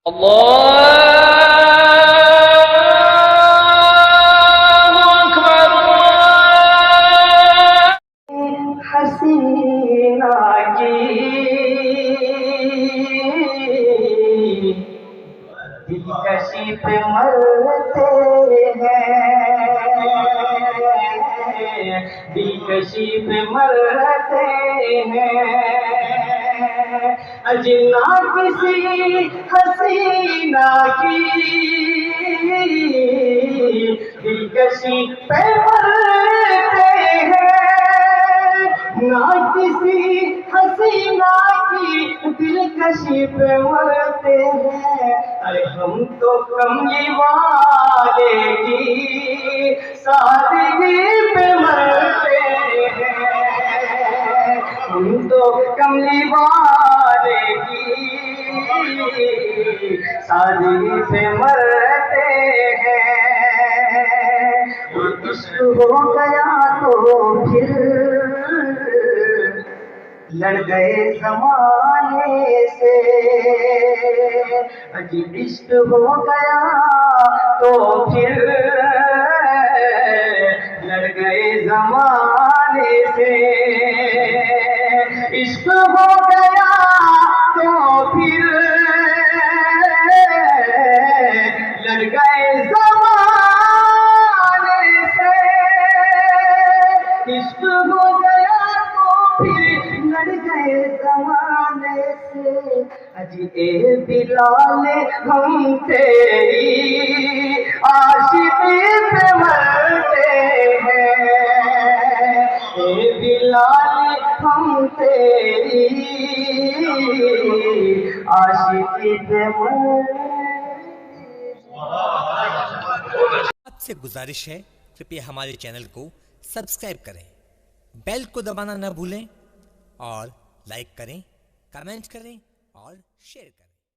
हसीना की दिलकशी पे मरते हैं, दिलकशी पे मरते हैं। अजना किसी हसीना की दिलकशी पे मरते हैं, ना किसी हसीना की दिलकशी पे मरते हैं। अरे हम तो कमली वाले की सादगी पे मरते हैं, हम तो कमली वाले की सादगी पे मरते हैं। इश्क हो गया तो फिर लड़ गए जमाने से। अजी इश्क हो गया तो फिर लड़ गए जमाने से। इश्क हो गया तो फिर लड़ गए जमाने से। इश्क हो गया तो फिर लड़ गए जमाने से। अजी ए बिलाल हम तेरी आशिकी पे मरते हैं, ए बिलाल हम तेरी आशिकी पे मरते। आपसे गुजारिश है, कृपया हमारे चैनल को सब्सक्राइब करें, बेल को दबाना न भूलें और लाइक करें, कमेंट करें और शेयर करें।